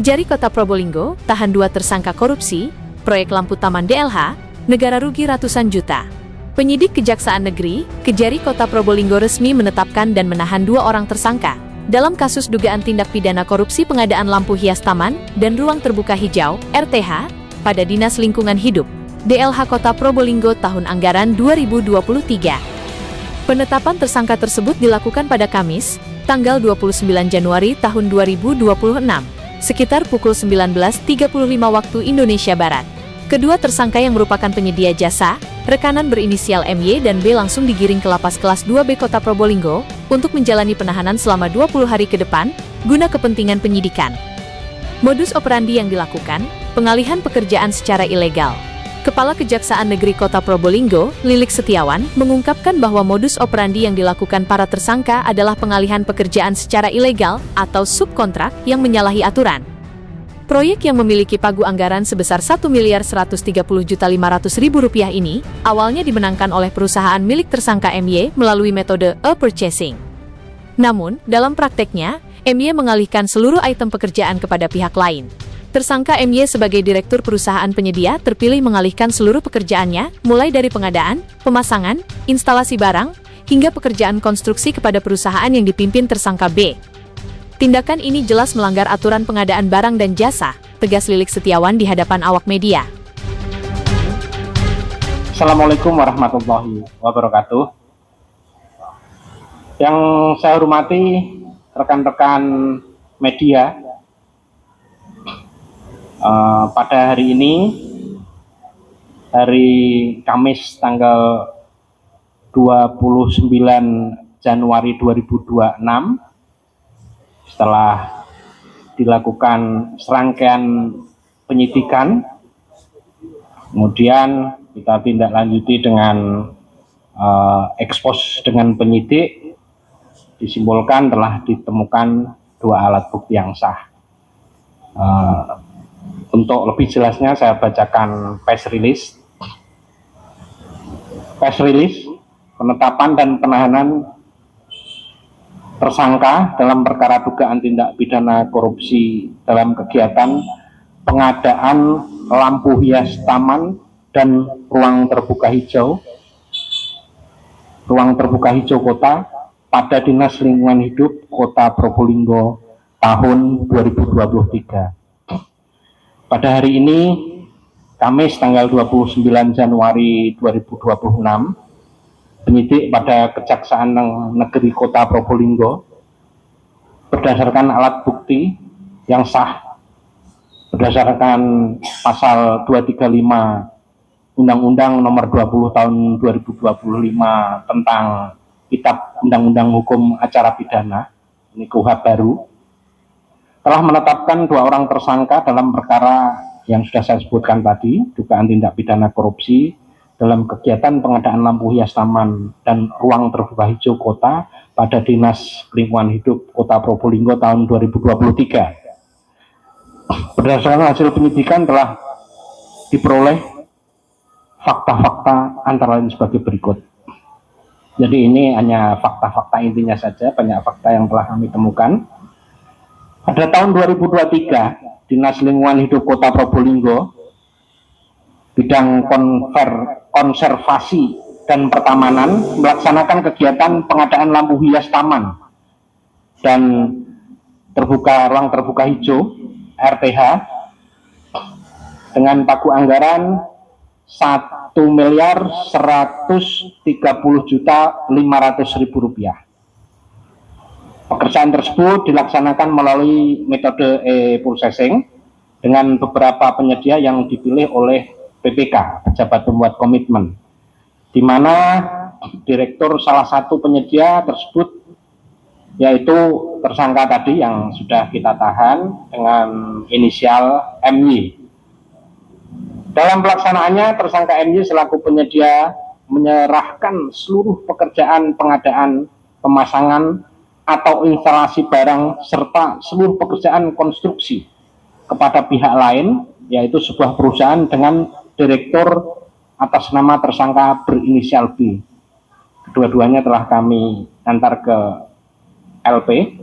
Kejari Kota Probolinggo, tahan 2 tersangka korupsi, proyek lampu taman DLH, negara rugi ratusan juta. Penyidik Kejaksaan Negeri, Kejari Kota Probolinggo resmi menetapkan dan menahan 2 orang tersangka dalam kasus dugaan tindak pidana korupsi pengadaan lampu hias taman dan ruang terbuka hijau, RTH, pada Dinas Lingkungan Hidup, DLH Kota Probolinggo tahun anggaran 2023. Penetapan tersangka tersebut dilakukan pada Kamis, tanggal 29 Januari tahun 2026. Sekitar pukul 19.35 waktu Indonesia Barat. Kedua tersangka yang merupakan penyedia jasa, rekanan berinisial MY dan B langsung digiring ke Lapas Kelas 2B Kota Probolinggo untuk menjalani penahanan selama 20 hari ke depan, guna kepentingan penyidikan. Modus operandi yang dilakukan, pengalihan pekerjaan secara ilegal. Kepala Kejaksaan Negeri Kota Probolinggo, Lilik Setiawan, mengungkapkan bahwa modus operandi yang dilakukan para tersangka adalah pengalihan pekerjaan secara ilegal atau subkontrak yang menyalahi aturan. Proyek yang memiliki pagu anggaran sebesar Rp1.130.500.000 ini, awalnya dimenangkan oleh perusahaan milik tersangka MY melalui metode e-purchasing. Namun, dalam prakteknya, MY mengalihkan seluruh item pekerjaan kepada pihak lain. Tersangka MY sebagai direktur perusahaan penyedia terpilih mengalihkan seluruh pekerjaannya, mulai dari pengadaan, pemasangan, instalasi barang, hingga pekerjaan konstruksi kepada perusahaan yang dipimpin tersangka B. Tindakan ini jelas melanggar aturan pengadaan barang dan jasa, tegas Lilik Setiawan di hadapan awak media. Assalamualaikum warahmatullahi wabarakatuh. Yang saya hormati rekan-rekan media, pada hari ini, hari Kamis tanggal 29 Januari 2026, setelah dilakukan serangkaian penyidikan, kemudian kita tindak lanjuti dengan ekspos dengan penyidik, disimpulkan telah ditemukan 2 alat bukti yang sah. Untuk lebih jelasnya saya bacakan press release penetapan dan penahanan tersangka dalam perkara dugaan tindak pidana korupsi dalam kegiatan pengadaan lampu hias taman dan ruang terbuka hijau kota pada Dinas Lingkungan Hidup Kota Probolinggo tahun 2023. Pada hari ini, Kamis tanggal 29 Januari 2026, penyidik pada Kejaksaan Negeri Kota Probolinggo berdasarkan alat bukti yang sah berdasarkan pasal 235 Undang-Undang Nomor 20 Tahun 2025 tentang Kitab Undang-Undang Hukum Acara Pidana, ini KUHP baru, telah menetapkan 2 orang tersangka dalam perkara yang sudah saya sebutkan tadi, dugaan tindak pidana korupsi dalam kegiatan pengadaan lampu hias taman dan ruang terbuka hijau kota pada Dinas Lingkungan Hidup Kota Probolinggo tahun 2023. Berdasarkan hasil penyidikan telah diperoleh fakta-fakta antara lain sebagai berikut. Jadi ini hanya fakta-fakta intinya saja, banyak fakta yang telah kami temukan. Pada tahun 2023, Dinas Lingkungan Hidup Kota Probolinggo, bidang konservasi dan pertamanan melaksanakan kegiatan pengadaan lampu hias taman dan ruang terbuka hijau RTH dengan pagu anggaran Rp1.130.500.000. Pekerjaan tersebut dilaksanakan melalui metode e-processing dengan beberapa penyedia yang dipilih oleh PPK, Pejabat Pembuat Komitmen, di mana direktur salah satu penyedia tersebut yaitu tersangka tadi yang sudah kita tahan dengan inisial MY. Dalam pelaksanaannya, tersangka MY selaku penyedia menyerahkan seluruh pekerjaan pengadaan, pemasangan, atau instalasi barang serta seluruh pekerjaan konstruksi kepada pihak lain, yaitu sebuah perusahaan dengan direktur atas nama tersangka berinisial B. Kedua-duanya telah kami antar ke LP.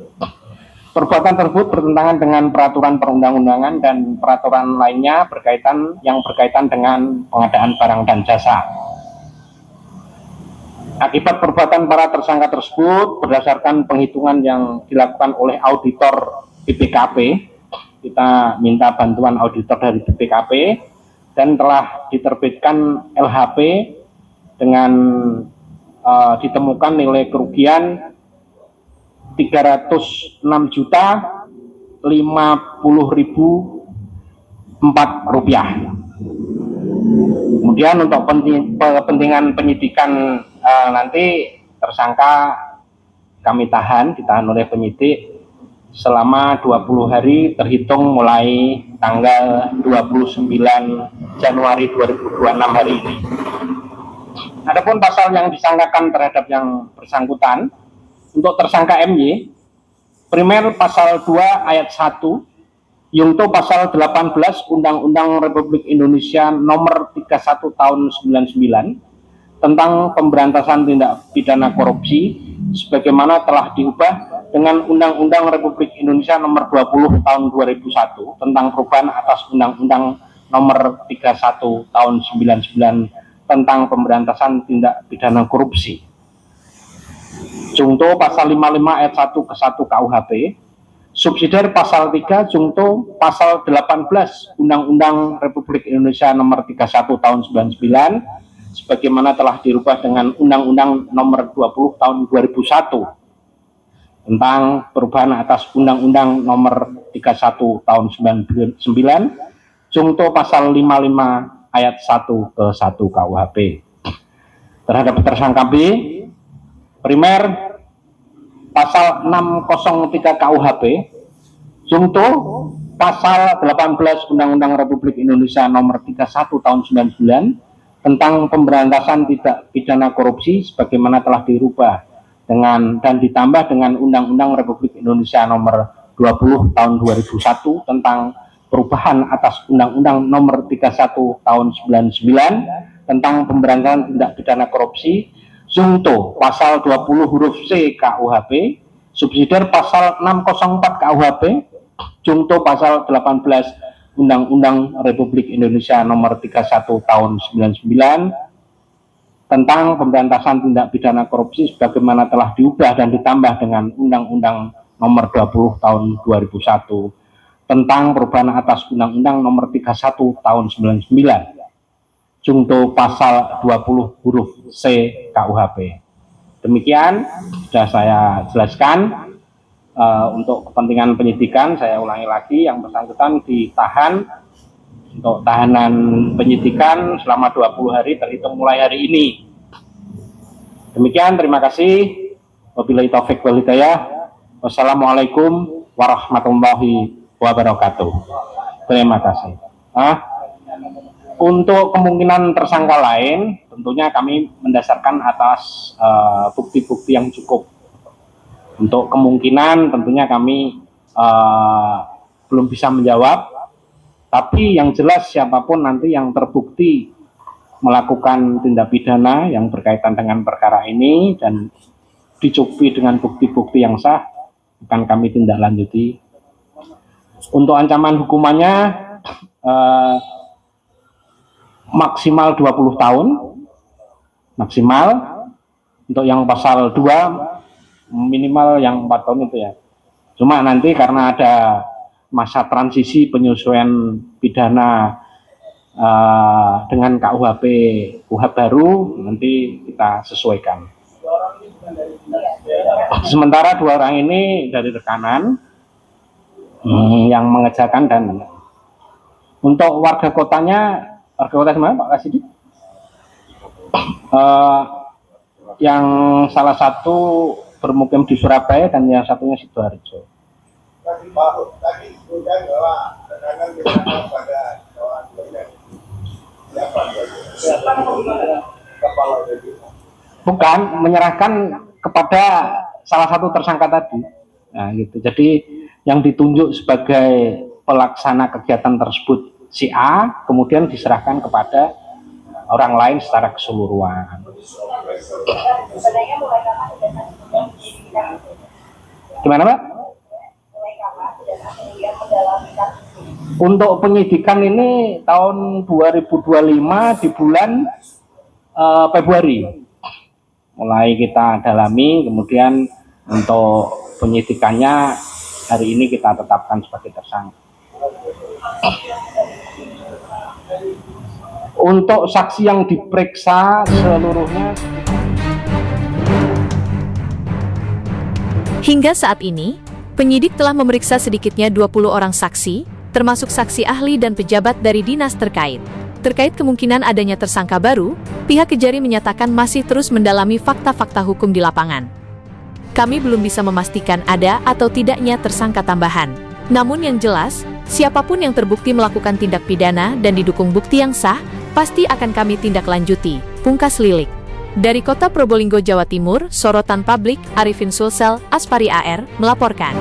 Perbuatan tersebut bertentangan dengan peraturan perundang-undangan dan peraturan lainnya yang berkaitan dengan pengadaan barang dan jasa. Akibat perbuatan para tersangka tersebut, berdasarkan penghitungan yang dilakukan oleh auditor BPKP, kita minta bantuan auditor dari BPKP, dan telah diterbitkan LHP dengan ditemukan nilai kerugian 306.050.004 rupiah. Kemudian untuk kepentingan penyidikan nanti tersangka kami ditahan oleh penyidik selama 20 hari terhitung mulai tanggal 29 Januari 2026 hari ini. Adapun pasal yang disangkakan terhadap yang bersangkutan, untuk tersangka MY, primer pasal 2 ayat 1, Yungto pasal 18 Undang-Undang Republik Indonesia nomor 31 tahun 99 tentang pemberantasan tindak pidana korupsi sebagaimana telah diubah dengan Undang-Undang Republik Indonesia nomor 20 tahun 2001 tentang perubahan atas Undang-Undang nomor 31 tahun 99 tentang pemberantasan tindak pidana korupsi. Jungto pasal 55 ayat 1 ke 1 KUHP, subsidiar pasal 3 Jungto pasal 18 Undang-Undang Republik Indonesia nomor 31 tahun 99 sebagaimana telah dirubah dengan Undang-Undang nomor 20 tahun 2001 tentang perubahan atas Undang-Undang nomor 31 tahun 99, Jungto pasal 55 ayat 1 ke 1 KUHP. Terhadap tersangka B, primer pasal 603 KUHP, Jungto pasal 18 Undang-Undang Republik Indonesia nomor 31 tahun 99 tentang pemberantasan tindak pidana korupsi sebagaimana telah dirubah dengan dan ditambah dengan Undang-Undang Republik Indonesia nomor 20 tahun 2001 tentang perubahan atas Undang-Undang nomor 31 tahun 99 tentang pemberantasan tindak pidana korupsi. Jungto pasal 20 huruf C KUHP, subsidiar pasal 604 KUHP, Jungto pasal 18 Undang-Undang Republik Indonesia nomor 31 tahun 99 tentang pemberantasan tindak pidana korupsi sebagaimana telah diubah dan ditambah dengan Undang-Undang nomor 20 tahun 2001 tentang perubahan atas Undang-Undang nomor 31 tahun 99. Jungto pasal 20 huruf C KUHP. Demikian sudah saya jelaskan. Untuk kepentingan penyidikan saya ulangi lagi, yang bersangkutan ditahan untuk tahanan penyidikan selama 20 hari terhitung mulai hari ini. Demikian, terima kasih. Wabillahi taufik wal hidayah. Wassalamualaikum warahmatullahi wabarakatuh. Terima kasih. Untuk kemungkinan tersangka lain, tentunya kami mendasarkan atas bukti-bukti yang cukup. Untuk kemungkinan tentunya kami belum bisa menjawab, tapi yang jelas siapapun nanti yang terbukti melakukan tindak pidana yang berkaitan dengan perkara ini dan dicukupi dengan bukti-bukti yang sah, akan kami tindak lanjuti. Untuk ancaman hukumannya maksimal 20 tahun maksimal. Untuk yang pasal 2 minimal yang 4 tahun itu ya. Cuma nanti karena ada masa transisi penyesuaian pidana dengan KUHP baru, nanti kita sesuaikan. Sementara 2 orang ini dari rekanan yang mengerjakan, dan untuk warga kotanya, warga kota mana Pak Kasidi? Yang salah satu bermukim di Surabaya dan yang satunya Sidoarjo. Bukan, menyerahkan kepada salah satu tersangka tadi. Nah, gitu. Jadi yang ditunjuk sebagai pelaksana kegiatan tersebut si A, kemudian diserahkan kepada orang lain secara keseluruhan. Gimana Pak? Untuk penyidikan ini tahun 2025 di bulan Februari mulai kita dalami, kemudian untuk penyidikannya hari ini kita tetapkan sebagai tersangka. Untuk saksi yang diperiksa seluruhnya. Hingga saat ini, penyidik telah memeriksa sedikitnya 20 orang saksi, termasuk saksi ahli dan pejabat dari dinas terkait. Terkait kemungkinan adanya tersangka baru, pihak Kejari menyatakan masih terus mendalami fakta-fakta hukum di lapangan. Kami belum bisa memastikan ada atau tidaknya tersangka tambahan. Namun yang jelas, siapapun yang terbukti melakukan tindak pidana dan didukung bukti yang sah, pasti akan kami tindak lanjuti, pungkas Lilik. Dari Kota Probolinggo, Jawa Timur, Sorotan Publik, Arifin Sulsel, Aspari AR, melaporkan.